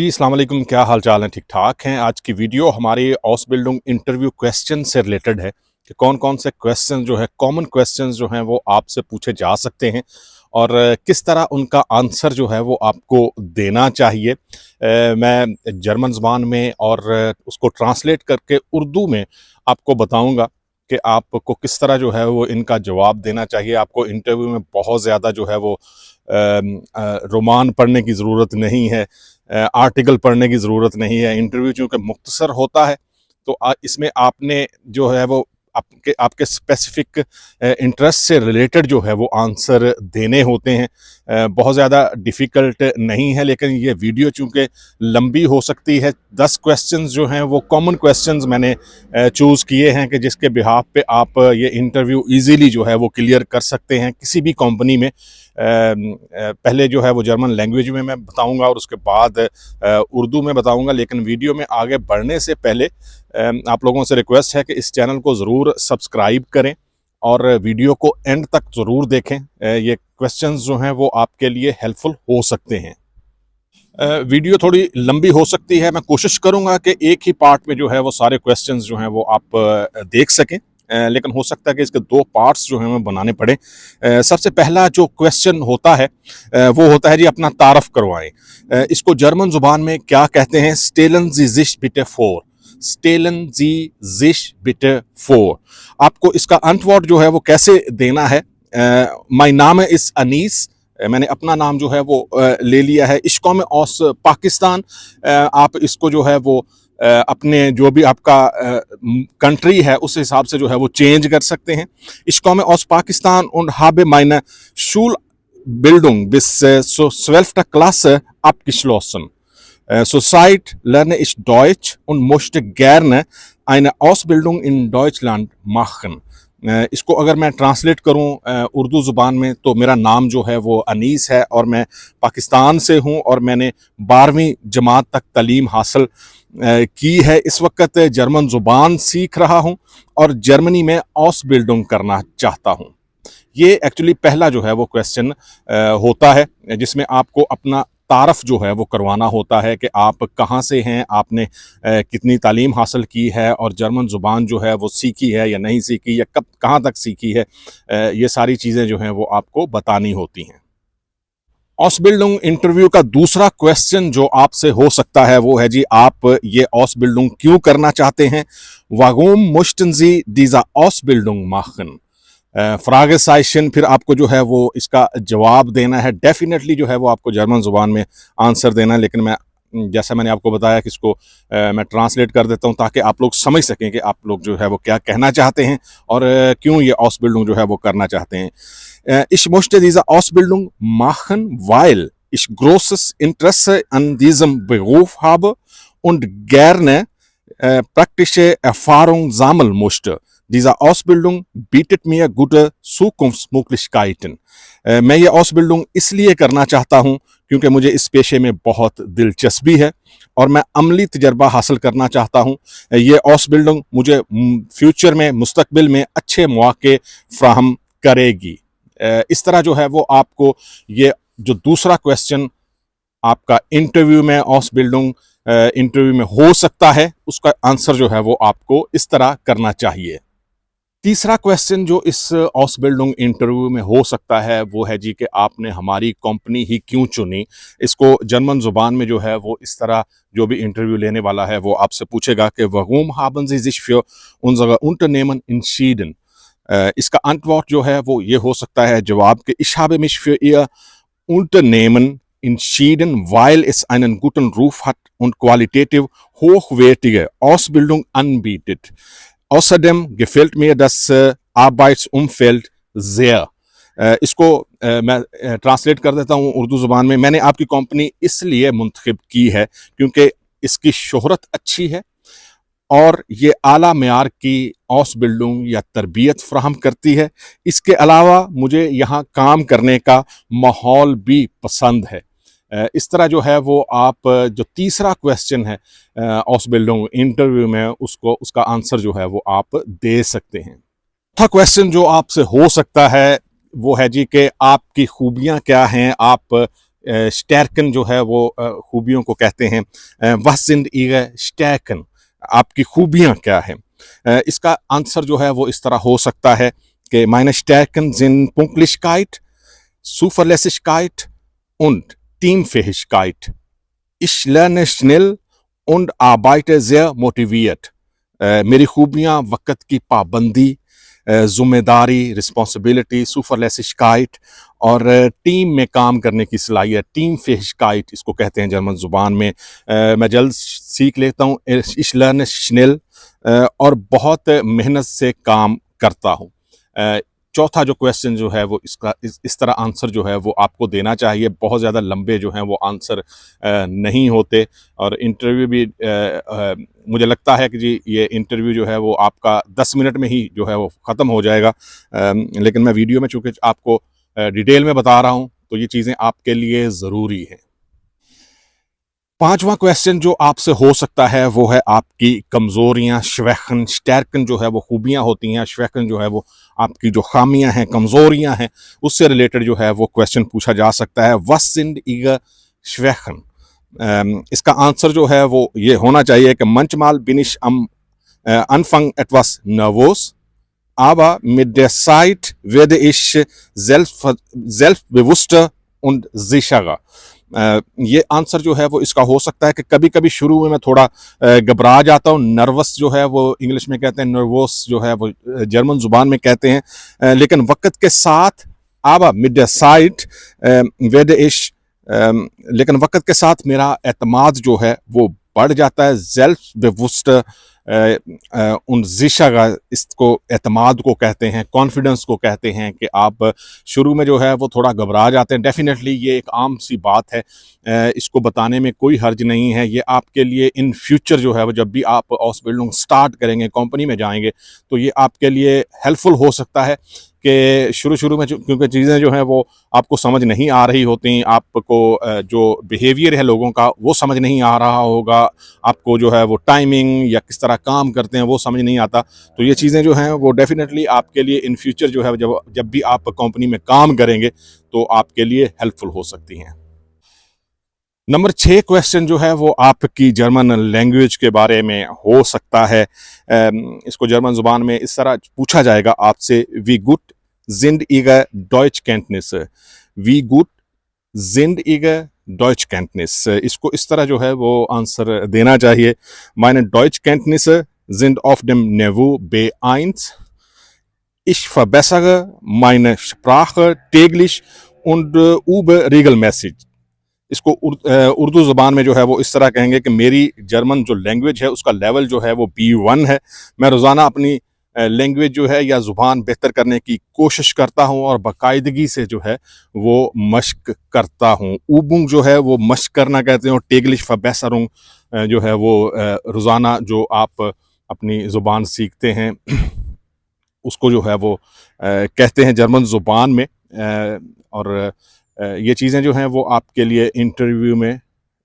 जी, अस्सलाम वालेकुम, क्या हाल चाल है? ठीक ठाक हैं। आज की वीडियो हमारी ऑसबिल्डिंग इंटरव्यू क्वेश्चन से रिलेटेड है कि कौन कौन से क्वेश्चन जो है कॉमन क्वेश्चन जो हैं वो आपसे पूछे जा सकते हैं और किस तरह उनका आंसर जो है वो आपको देना चाहिए। मैं जर्मन ज़बान में और उसको ट्रांसलेट करके उर्दू में आपको बताऊंगा कि आपको किस तरह जो है वो इनका जवाब देना चाहिए। आपको इंटरव्यू में बहुत ज़्यादा जो है वो रोमान पढ़ने की ज़रूरत नहीं है, आर्टिकल पढ़ने की ज़रूरत नहीं है। इंटरव्यू चूँकि मुख्तसर होता है तो इसमें आपने जो है वो आपके आपके स्पेसिफिक इंटरेस्ट से रिलेटेड जो है वो आंसर देने होते हैं। बहुत ज़्यादा डिफ़िकल्ट नहीं है, लेकिन ये वीडियो चूँकि लंबी हो सकती है। 10 क्वेश्चंस जो हैं वो कॉमन क्वेश्चंस मैंने चूज़ किए हैं कि जिसके बिहाफ पे आप ये इंटरव्यू ईज़िली जो है वो क्लियर कर सकते हैं किसी भी कंपनी में। पहले जो है वो जर्मन लैंग्वेज में मैं बताऊंगा और उसके बाद उर्दू में बताऊंगा, लेकिन वीडियो में आगे बढ़ने से पहले आप लोगों से रिक्वेस्ट है कि इस चैनल को ज़रूर सब्सक्राइब करें और वीडियो को एंड तक ज़रूर देखें। ये क्वेश्चंस जो हैं वो आपके लिए हेल्पफुल हो सकते हैं। वीडियो थोड़ी लंबी हो सकती है, मैं कोशिश करूंगा कि एक ही पार्ट में जो है वो सारे क्वेश्चंस जो हैं वो आप देख सकें, लेकिन हो सकता है कि इसके 2 पार्ट्स जो हैं वो बनाने पड़े। सबसे पहला जो क्वेश्चन होता है वो होता है जी अपना तारफ़ करवाएं। इसको जर्मन ज़ुबान में क्या कहते हैं? स्टेलन ज़ी ज़िश बिटे फ़ोर। स्टेलन ज़ी ज़िश बिटे फ़ोर। आपको इसका अंतवर्ड जो है वो कैसे देना है? माय नाम इज़ अनीस। मैंने अपना नाम जो है वो ले लिया है। इश्क़ो में औस पाकिस्तान, आप इसको जो है वो अपने जो भी आपका कंट्री है उस हिसाब से जो है वो चेंज कर सकते हैं। इश्क़ो में औस Pakistan und habe meine Schulbildung bis zur 12. Klasse abgeschlossen. Zurzeit lerne ich Deutsch und möchte gerne eine Ausbildung in Deutschland machen. इसको अगर मैं ट्रांसलेट करूं उर्दू ज़ुबान में तो मेरा नाम जो है वो अनीस है और मैं पाकिस्तान से हूं और मैंने 12वीं जमात तक तालीम हासिल की है। इस वक्त जर्मन ज़ुबान सीख रहा हूं और जर्मनी में ऑसबिल्डिंग करना चाहता हूं। ये एक्चुअली पहला जो है वो क्वेश्चन होता है जिसमें आपको अपना तारफ़ जो है वो करवाना होता है कि आप कहाँ से हैं, आपने कितनी तालीम हासिल की है और जर्मन ज़ुबान जो है वो सीखी है या नहीं सीखी या कब कहाँ तक सीखी है। ये सारी चीज़ें जो हैं वो आपको बतानी होती हैं। ऑसबिल्डिंग इंटरव्यू का दूसरा क्वेश्चन जो आपसे हो सकता है वो है जी आप ये ऑसबिल्डिंग क्यों करना चाहते हैं? वागुम möchten Sie diese Ausbildung machen? फ्रागेसाइशन, फिर आपको जो है वो इसका जवाब देना है। डेफिनेटली जो है वो आपको जर्मन ज़ुबान में आंसर देना है, लेकिन मैं जैसा मैंने आपको बताया कि इसको मैं ट्रांसलेट कर देता हूँ ताकि आप लोग समझ सकें कि आप लोग जो है वो क्या कहना चाहते हैं और क्यों ये ऑसबिल्डिंग जो है वो करना चाहते हैं। Ich möchte diese Ausbildung machen, weil ich großes Interesse an diesem Beruf habe und gerne praktische Erfahrung sammeln möchte. Diese Ausbildung bietet mir gute Zukunftsmöglichkeiten. मैं ये ऑसबिल्डिंग इसलिए करना चाहता हूँ क्योंकि मुझे इस पेशे में बहुत दिलचस्पी है और मैं अमली तजर्बा हासिल करना चाहता हूँ। ये ऑसबिल्डिंग मुझे फ्यूचर में मुस्तकबिल में अच्छे मौके फ्राहम करेगी। इस तरह जो है वो आपको ये जो दूसरा क्वेश्चन आपका इंटरव्यू में ऑसबिल्डिंग इंटरव्यू में हो सकता है उसका आंसर जो है वो आपको इस तरह करना चाहिए। तीसरा क्वेश्चन जो इस ऑसबिल्डिंग इंटरव्यू में हो सकता है वो है जी कि आपने हमारी कंपनी ही क्यों चुनी। इसको जर्मन ज़ुबान में जो है वो इस तरह जो भी इंटरव्यू लेने वाला है वो आपसे पूछेगा कि warum haben Sie sich für unser Unternehmen entschieden? इसका अंतवर्ड जो है वो ये हो सकता है जवाब कि ich habe mich für Ihr Unternehmen entschieden, weil es einen guten Ruf hat und qualitativ hochwertige Ausbildung anbietet. Außerdem gefällt mir das Arbeitsumfeld sehr. इसको मैं ट्रांसलेट कर देता हूँ उर्दू ज़ुबान में। मैंने आपकी कंपनी इसलिए मुंतखब की है क्योंकि इसकी शोहरत अच्छी है और ये आला मेयार की ऑसबिल्डिंग या तरबियत फ्राहम करती है। इसके अलावा मुझे यहाँ काम करने का माहौल भी पसंद है। इस तरह जो है वो आप जो तीसरा क्वेश्चन है ऑसबिल्डिंग इंटरव्यू में उसका आंसर जो है वो आप दे सकते हैं। चौथा क्वेश्चन जो आपसे हो सकता है वो है जी कि आपकी खूबियाँ क्या हैं, आप स्टैर्कन जो है वो खूबियों को कहते हैं। was sind ihre Stärken, आपकी खूबियां क्या हैं? इसका आंसर जो है वो इस तरह हो सकता है कि meine Stärken sind Pünktlichkeit, Zuverlässigkeit und Teamfähigkeit. Ich lerne schnell und arbeite sehr motiviert. मेरी खूबियां वक्त की पाबंदी, जिम्मेदारी, रिस्पॉन्सिबिलिटी, सुपरलेसिशकाइट और टीम में काम करने की सलाहियत, टीम फेहिशकाइट इसको कहते हैं जर्मन ज़ुबान में। मैं जल्द सीख लेता हूँ, ich lerne schnell, और बहुत मेहनत से काम करता हूँ। चौथा जो क्वेश्चन जो है वो इसका इस तरह आंसर जो है वो आपको देना चाहिए। बहुत ज़्यादा लंबे जो हैं वो आंसर नहीं होते, और इंटरव्यू भी मुझे लगता है कि जी ये इंटरव्यू जो है वो आपका 10 मिनट में ही जो है वो ख़त्म हो जाएगा। लेकिन मैं वीडियो में चूँकि आपको डिटेल में बता रहा हूँ तो ये चीज़ें आपके लिए ज़रूरी हैं। पांचवा क्वेश्चन जो आपसे हो सकता है वो है आपकी कमजोरियां, श्वैखन। स्टैर्कन जो है वो खूबियां होती हैं, श्वैखन जो है वो आपकी जो खामियां हैं, कमजोरियां हैं, उससे रिलेटेड जो है वो क्वेश्चन पूछा जा सकता है। वस सिंड ईगर श्वैखन, इसका आंसर जो है वो ये होना चाहिए कि मंचमाल बिनिश अम अनफंग etwas nervös, aber mit der Zeit werde ich selbstbewusster und sicherer। ये आंसर जो है वो इसका हो सकता है कि कभी कभी शुरू में मैं थोड़ा घबरा जाता हूँ। नर्वस जो है वो इंग्लिश में कहते हैं, नर्वस जो है वो जर्मन जुबान में कहते हैं। लेकिन वक्त के साथ aber mit der Zeit werde ich, लेकिन वक्त के साथ मेरा एतमाद जो है वो बढ़ जाता है। selbstbewusster उन जिशा, इसको एतमाद को कहते हैं, कॉन्फिडेंस को कहते हैं कि आप शुरू में जो है वो थोड़ा घबरा जाते हैं। डेफिनेटली ये एक आम सी बात है, इसको बताने में कोई हर्ज नहीं है। ये आपके लिए इन फ्यूचर जो है वो जब भी आप ऑसबिल्डिंग स्टार्ट करेंगे, कंपनी में जाएंगे, तो ये आपके लिए हेल्पफुल हो सकता है कि शुरू में क्योंकि चीज़ें जो हैं वो आपको समझ नहीं आ रही होती, आपको जो बिहेवियर है लोगों का वो समझ नहीं आ रहा होगा, आपको जो है वो टाइमिंग या किस तरह काम करते हैं वो समझ नहीं आता। तो ये चीज़ें जो हैं वो डेफिनेटली आपके लिए इन फ्यूचर जो है जब भी आप कंपनी में काम करेंगे तो आपके लिए हेल्पफुल हो सकती हैं। नंबर 6 क्वेश्चन जो है वो आपकी जर्मन लैंग्वेज के बारे में हो सकता है। इसको जर्मन ज़ुबान में इस तरह पूछा जाएगा आपसे, वी गुड जिंड ईगर डॉइच कैंटनिस, वी गुड जिंड ईगर डॉइच कैंटनिस, इसको इस तरह जो है वो आंसर देना चाहिए। meine Deutschkenntnisse sind auf dem Niveau B1, ich verbessere meine Sprache täglich und übe regelmäßig। इसको उर्दू ज़ुबान में जो है वो इस तरह कहेंगे कि मेरी जर्मन जो लैंग्वेज है उसका लेवल जो है वो B1 है। मैं रोज़ाना अपनी लैंग्वेज जो है या ज़ुबान बेहतर करने की कोशिश करता हूँ और बाकायदगी से जो है वो मश्क करता हूँ। ऊबुंग जो है वो मश्क करना कहते हैं, और टेगलिश फबैसरुंग जो है वो रोज़ाना जो आप अपनी ज़ुबान सीखते हैं उसको जो है वो कहते हैं जर्मन ज़ुबान में। और ये चीज़ें जो हैं वो आपके लिए इंटरव्यू में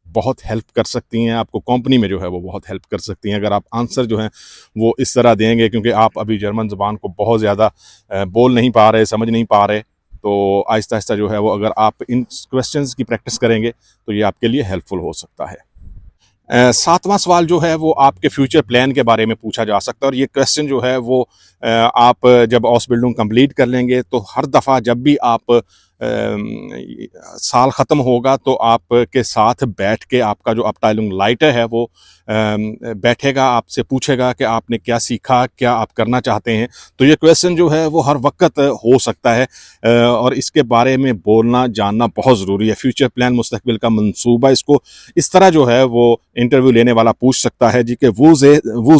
बहुत हेल्प कर सकती हैं, आपको कंपनी में जो है वो बहुत हेल्प कर सकती हैं अगर आप आंसर जो हैं वो इस तरह देंगे, क्योंकि आप अभी जर्मन ज़ुबान को बहुत ज़्यादा बोल नहीं पा रहे, समझ नहीं पा रहे। तो आहिस्ता आहिस्ता जो है वो अगर आप इन क्वेश्चंस की प्रैक्टिस करेंगे तो ये आपके लिए हेल्पफुल हो सकता है। 7वां सवाल जो है वो आपके फ्यूचर प्लान के बारे में पूछा जा सकता है, और ये क्वेश्चन जो है वो आप जब ऑसबिल्डिंग कंप्लीट कर लेंगे तो हर दफ़ा जब भी आप साल ख़त्म होगा तो आपके साथ बैठ के आपका जो अपटाइलिंग लाइटर है वो बैठेगा, आपसे पूछेगा कि आपने क्या सीखा, क्या आप करना चाहते हैं। तो ये क्वेश्चन जो है वो हर वक्त हो सकता है, और इसके बारे में बोलना जानना बहुत ज़रूरी है। फ्यूचर प्लान, मुस्तकबिल का मंसूबा, इसको इस तरह जो है वो इंटरव्यू लेने वाला पूछ सकता है जी कि वो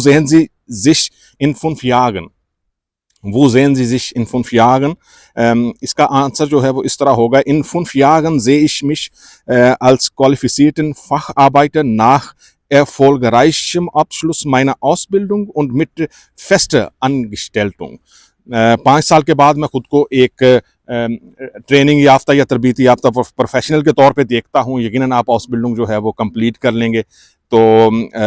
sehen Sie sich in 5 Jahren, वो sehen Sie sich in 5 Jahren। इसका आंसर जो है वो इस तरह होगा, in 5 Jahren sehe ich mich als qualifizierten Facharbeiter nach erfolgreichem Abschluss meiner Ausbildung und mit fester Angestellung। 5 साल के बाद मैं खुद को एक ट्रेनिंग याफ्ता या तरबीती याफ्ता प्रोफेशनल के तौर पे देखता हूँ। यकीनन आप ऑसबिल्डिंग जो है वो कंप्लीट कर लेंगे तो,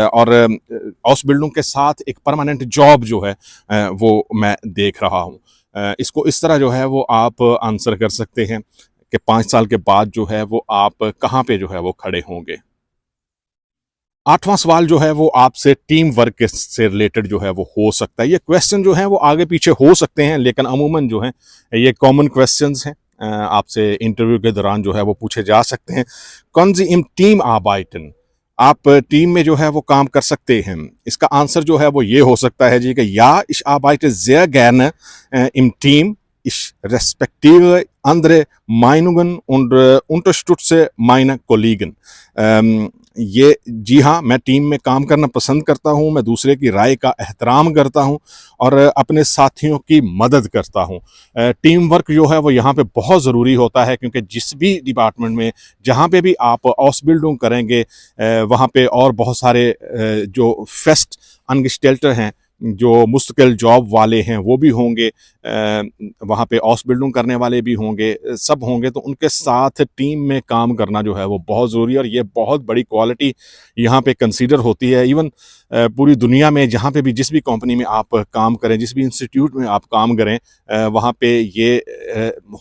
और ऑसबिल्डिंग के साथ एक परमानेंट जॉब जो है वो मैं देख रहा हूँ। इसको इस तरह जो है वो आप आंसर कर सकते हैं कि 5 साल के बाद जो है वो आप कहाँ पे जो है वो खड़े होंगे। 8वां सवाल जो है वो आपसे टीम वर्क से रिलेटेड जो है वो हो सकता है। ये क्वेश्चन जो है वो आगे पीछे हो सकते हैं, लेकिन अमूमन जो है ये कॉमन क्वेश्चंस हैं। आपसे इंटरव्यू के दौरान जो है वो पूछे जा सकते हैं। कौन सी इम टीम आर्बाइटन, आप टीम में जो है वो काम कर सकते हैं। इसका आंसर जो है वो ये हो सकता है जी कि या ich arbeite sehr gerne im Team, ich respektiere andere Meinungen und unterstütze meine Kollegen। ये जी हाँ, मैं टीम में काम करना पसंद करता हूँ, मैं दूसरे की राय का एहतराम करता हूँ और अपने साथियों की मदद करता हूँ। टीम वर्क जो है वो यहाँ पे बहुत ज़रूरी होता है, क्योंकि जिस भी डिपार्टमेंट में जहाँ पे भी आप ऑसबिल्डिंग करेंगे वहाँ पे और बहुत सारे जो फेस्ट अंगस्टेल्टर हैं, जो मुस्तकिल जॉब वाले हैं वो भी होंगे, वहाँ पे ऑसबिल्डिंग करने वाले भी होंगे, सब होंगे। तो उनके साथ टीम में काम करना जो है वो बहुत ज़रूरी है और ये बहुत बड़ी क्वालिटी यहाँ पे कंसीडर होती है। इवन पूरी दुनिया में जहाँ पे भी जिस भी कंपनी में आप काम करें, जिस भी इंस्टीट्यूट में आप काम करें, वहाँ पे ये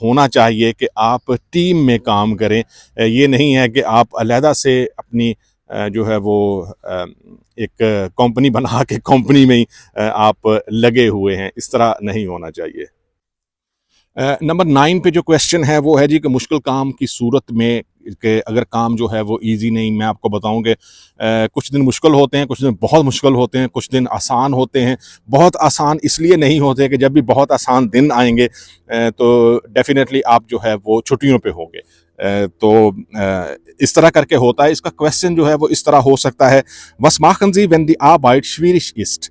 होना चाहिए कि आप टीम में काम करें। ये नहीं है कि आप अलहदा से अपनी जो है वो एक कंपनी बना के कंपनी में ही आप लगे हुए हैं, इस तरह नहीं होना चाहिए। नंबर 9 पे जो क्वेश्चन है वो है जी कि मुश्किल काम की सूरत में कि अगर काम जो है वो ईजी नहीं, मैं आपको बताऊं कि कुछ दिन मुश्किल होते हैं, कुछ दिन बहुत मुश्किल होते हैं, कुछ दिन आसान होते हैं। बहुत आसान इसलिए नहीं होते कि जब भी बहुत आसान दिन आएंगे तो डेफिनेटली आप जो है वो छुट्टियों पे होंगे। तो इस तरह करके होता है। इसका क्वेश्चन जो है वो इस तरह हो सकता है, was machen Sie wenn die Arbeit schwierig ist।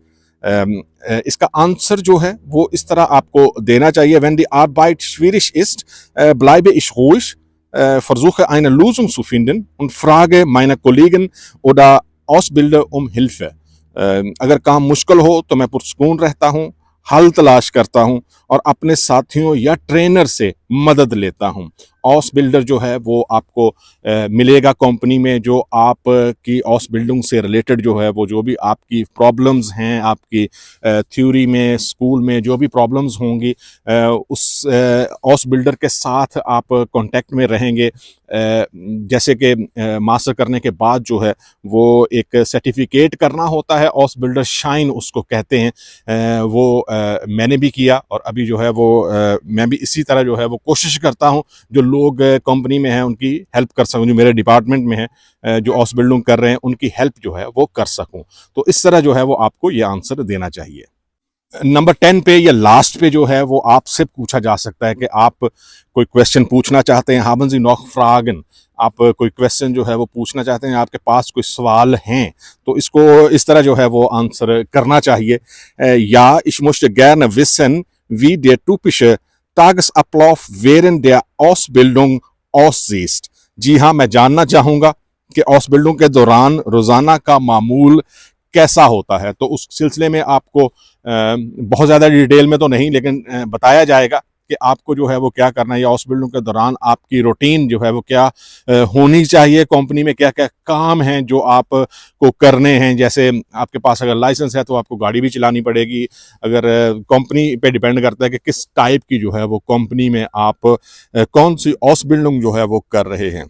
इसका आंसर जो है वो इस तरह आपको देना चाहिए, wenn die Arbeit schwierig ist, bleibe ich ruhig, versuche eine Lösung zu finden und frage meine Kollegen oder Ausbilder um Hilfe। अगर काम मुश्किल हो तो मैं पुरसकून रहता हूँ, हल तलाश करता हूँ और अपने साथियों या ट्रेनर से मदद लेता हूँ। ऑस बिल्डर जो है वो आपको मिलेगा कंपनी में, जो आप की ऑस बिल्डिंग से रिलेटेड जो है वो जो भी आपकी प्रॉब्लम्स हैं, आपकी थ्योरी में स्कूल में जो भी प्रॉब्लम्स होंगी, उस ऑस बिल्डर के साथ आप कांटेक्ट में रहेंगे। जैसे कि मास्टर करने के बाद जो है वो एक सर्टिफिकेट करना होता है, ऑस बिल्डर शाइन उसको कहते हैं। वो मैंने भी किया और अभी जो है वो मैं भी इसी तरह जो है वो कोशिश करता हूँ जो लोग कंपनी में हैं उनकी हेल्प कर सकूं, जो मेरे डिपार्टमेंट में है जो ऑस बिल्डिंग कर रहे हैं उनकी हेल्प जो है वो कर सकूं। तो इस तरह जो है वो आपको ये आंसर देना चाहिए। नंबर 10 पे या लास्ट पे जो है वो आपसे पूछा जा सकता है कि आप कोई क्वेश्चन पूछना चाहते हैं, haben Sie noch Fragen, आप कोई क्वेश्चन जो है वो पूछना चाहते हैं, आपके पास कोई सवाल हैं, तो इसको इस तरह जो है वो आंसर करना चाहिए। Ja, ich möchte gerne wissen, wie der typische Tagesablauf während der Ausbildung aussieht। जी हाँ, मैं जानना चाहूँगा कि ऑसबिल्डिंग के दौरान रोज़ाना का मामूल कैसा होता है। तो उस सिलसिले में आपको बहुत ज़्यादा डिटेल में तो नहीं, लेकिन बताया जाएगा कि आपको जो है वो क्या करना है, या ऑसबिल्डिंग के दौरान आपकी रूटीन जो है वो क्या होनी चाहिए, कंपनी में क्या क्या काम हैं जो आप को करने हैं। जैसे आपके पास अगर लाइसेंस है तो आपको गाड़ी भी चलानी पड़ेगी। अगर कंपनी पे डिपेंड करता है कि किस टाइप की जो है वो कंपनी में आप कौन सी ऑसबिल्डिंग जो है वो कर रहे हैं।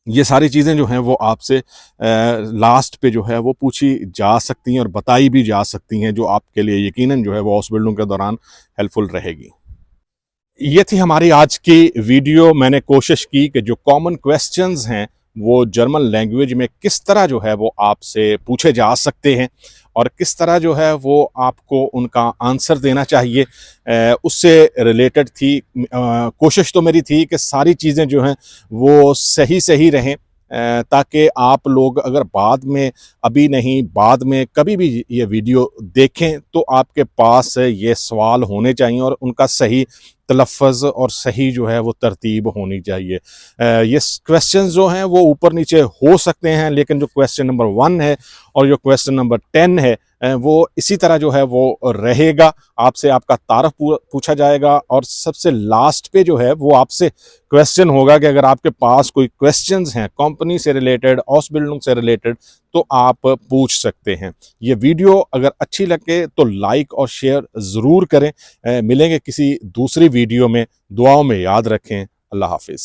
ये सारी चीज़ें जो हैं वो आपसे लास्ट पे जो है वो पूछी जा सकती हैं और बताई भी जा सकती हैं, जो आपके लिए यकीनन जो है वो ऑसबिल्डिंग के दौरान हेल्पफुल रहेगी। ये थी हमारी आज की वीडियो। मैंने कोशिश की कि जो कॉमन क्वेश्चंस हैं वो जर्मन लैंग्वेज में किस तरह जो है वो आपसे पूछे जा सकते हैं और किस तरह जो है वो आपको उनका आंसर देना चाहिए, उससे रिलेटेड थी। कोशिश तो मेरी थी कि सारी चीज़ें जो हैं वो सही सही रहें, ताकि आप लोग अगर बाद में, अभी नहीं बाद में कभी भी ये वीडियो देखें तो आपके पास ये सवाल होने चाहिए और उनका सही तलफ़्फ़ुज़ और सही जो है वो तरतीब होनी चाहिए। ये क्वेश्चंस जो हैं वो ऊपर नीचे हो सकते हैं, लेकिन जो क्वेश्चन नंबर 1 है और जो क्वेश्चन नंबर 10 है वो इसी तरह जो है वो रहेगा। आपसे आपका तारफ़ पूछा जाएगा और सबसे लास्ट पे जो है वो आपसे क्वेश्चन होगा कि अगर आपके पास कोई क्वेश्चंस हैं कंपनी से रिलेटेड, ऑसबिल्डिंग से रिलेटेड, तो आप पूछ सकते हैं। ये वीडियो अगर अच्छी लगे तो लाइक और शेयर ज़रूर करें। मिलेंगे किसी दूसरी वीडियो में। दुआओं में याद रखें। अल्लाह हाफिज़।